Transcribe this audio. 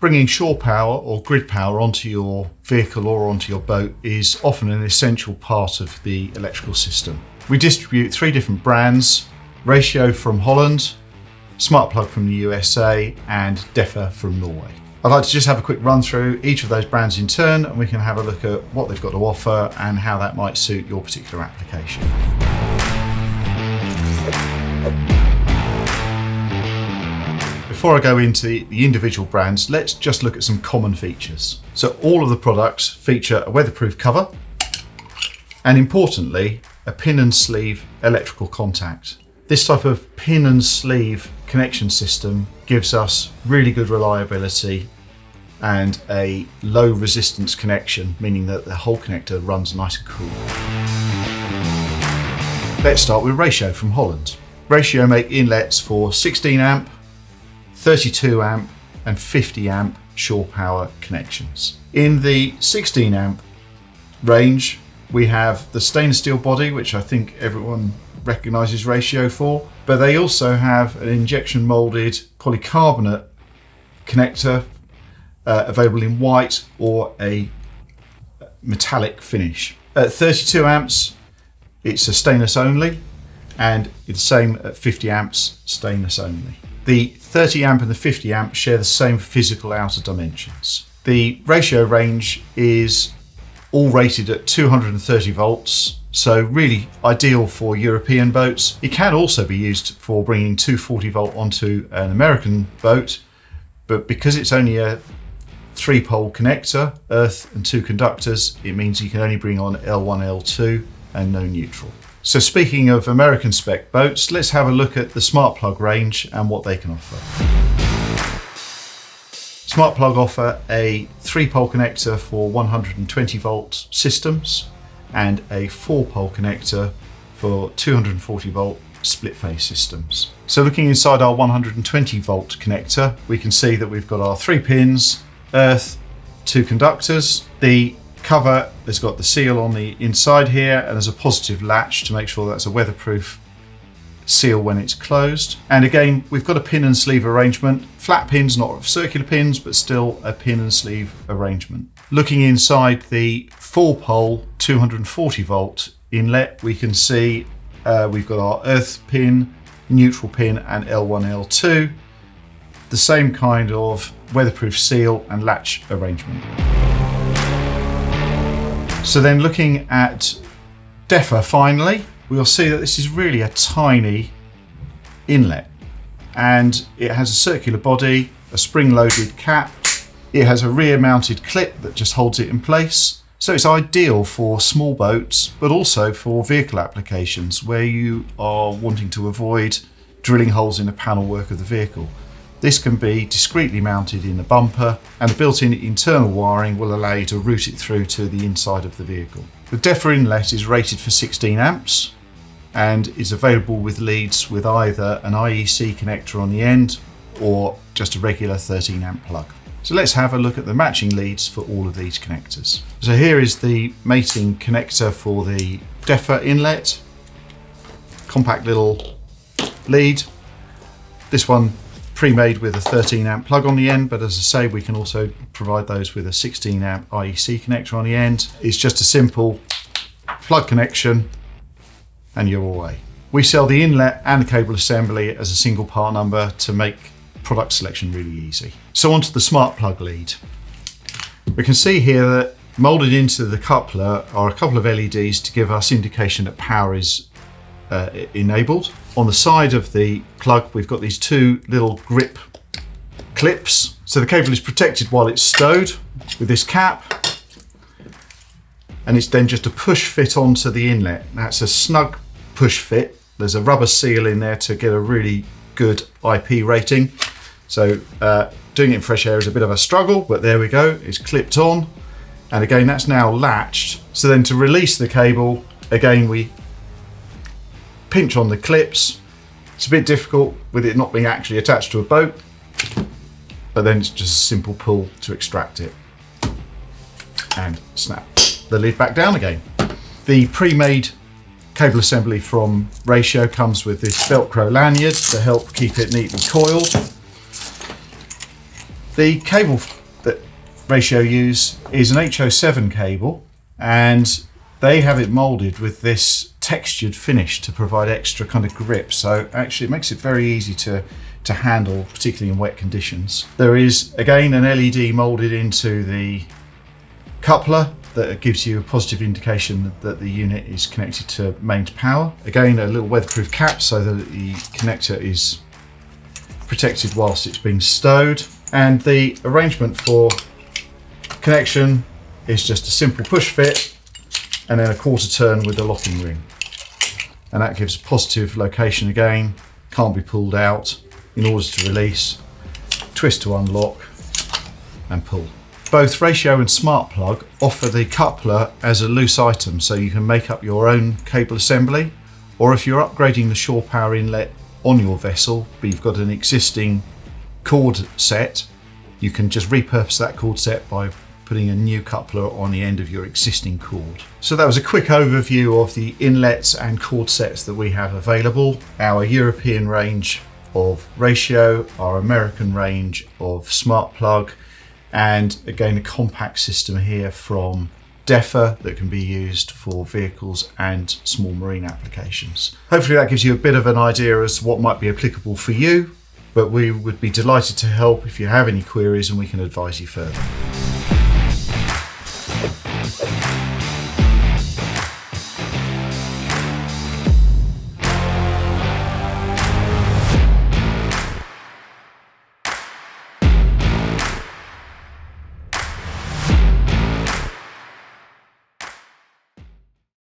Bringing shore power or grid power onto your vehicle or onto your boat is often an essential part of the electrical system. We distribute 3 different brands: Ratio from Holland, Smartplug from the USA, and DEFA from Norway. I'd like to just have a quick run through each of those brands in turn, and we can have a look at what they've got to offer and how that might suit your particular application. Before I go into the individual brands, let's just look at some common features. So all of the products feature a weatherproof cover and, importantly, a pin and sleeve electrical contact. This type of pin and sleeve connection system gives us really good reliability and a low resistance connection, meaning that the whole connector runs nice and cool. Let's start with Ratio from Holland. Ratio make inlets for 16 amp, 32 amp and 50 amp shore power connections. In the 16 amp range, we have the stainless steel body, which I think everyone recognises Ratio for, but they also have an injection molded polycarbonate connector available in white or a metallic finish. At 32 amps, it's a stainless only, and it's the same at 50 amps, stainless only. The 30 amp and the 50 amp share the same physical outer dimensions. The Ratio range is all rated at 230 volts, so really ideal for European boats. It can also be used for bringing 240 volt onto an American boat, but because it's only a 3-pole connector, earth and 2 conductors, it means you can only bring on L1, L2 and no neutral. So speaking of American spec boats, let's have a look at the Smartplug range and what they can offer. Smartplug offer a 3-pole connector for 120 volt systems and a 4-pole connector for 240 volt split phase systems. So looking inside our 120 volt connector, we can see that we've got our 3 pins, earth, 2 conductors. The cover has got the seal on the inside here, and there's a positive latch to make sure that's a weatherproof seal when it's closed. And again, we've got a pin and sleeve arrangement. Flat pins, not circular pins, but still a pin and sleeve arrangement. Looking inside the 4-pole 240 volt inlet, we can see we've got our earth pin, neutral pin and L1, L2. The same kind of weatherproof seal and latch arrangement. So then looking at DEFA finally, we'll see that this is really a tiny inlet, and it has a circular body, a spring-loaded cap. It has a rear-mounted clip that just holds it in place. So it's ideal for small boats, but also for vehicle applications where you are wanting to avoid drilling holes in the panel work of the vehicle. This can be discreetly mounted in the bumper, and the built-in internal wiring will allow you to route it through to the inside of the vehicle. The Defra Inlet is rated for 16 amps and is available with leads with either an IEC connector on the end or just a regular 13 amp plug. So let's have a look at the matching leads for all of these connectors. So here is the mating connector for the Defra Inlet. Compact little lead. This one pre-made with a 13 amp plug on the end, but as I say, we can also provide those with a 16 amp IEC connector on the end. It's just a simple plug connection and you're away. We sell the inlet and the cable assembly as a single part number to make product selection really easy. So onto the Smartplug lead. We can see here that molded into the coupler are a couple of LEDs to give us indication that power is enabled. On the side of the plug, we've got these 2 little grip clips. So the cable is protected while it's stowed with this cap, and it's then just a push fit onto the inlet. Now it's a snug push fit. There's a rubber seal in there to get a really good IP rating. So doing it in fresh air is a bit of a struggle, but there we go. It's clipped on. And again, that's now latched. So then to release the cable, again, we pinch on the clips. It's a bit difficult with it not being actually attached to a boat, but then it's just a simple pull to extract it and snap the lid back down again. The pre-made cable assembly from Ratio comes with this Velcro lanyard to help keep it neatly coiled. The cable that Ratio use is an HO7 cable, and they have it moulded with this textured finish to provide extra kind of grip. So actually it makes it very easy to handle, particularly in wet conditions. There is again an LED moulded into the coupler that gives you a positive indication that the unit is connected to mains power. Again, a little weatherproof cap so that the connector is protected whilst it's being stowed. And the arrangement for connection is just a simple push fit and then a quarter turn with the locking ring. And that gives a positive location again, can't be pulled out. In order to release, twist to unlock and pull. Both Ratio and Smartplug offer the coupler as a loose item, so you can make up your own cable assembly, or if you're upgrading the shore power inlet on your vessel but you've got an existing cord set, you can just repurpose that cord set by putting a new coupler on the end of your existing cord. So that was a quick overview of the inlets and cord sets that we have available, our European range of Ratio, our American range of Smartplug, and again a compact system here from DEFA that can be used for vehicles and small marine applications. Hopefully that gives you a bit of an idea as to what might be applicable for you, but we would be delighted to help if you have any queries and we can advise you further.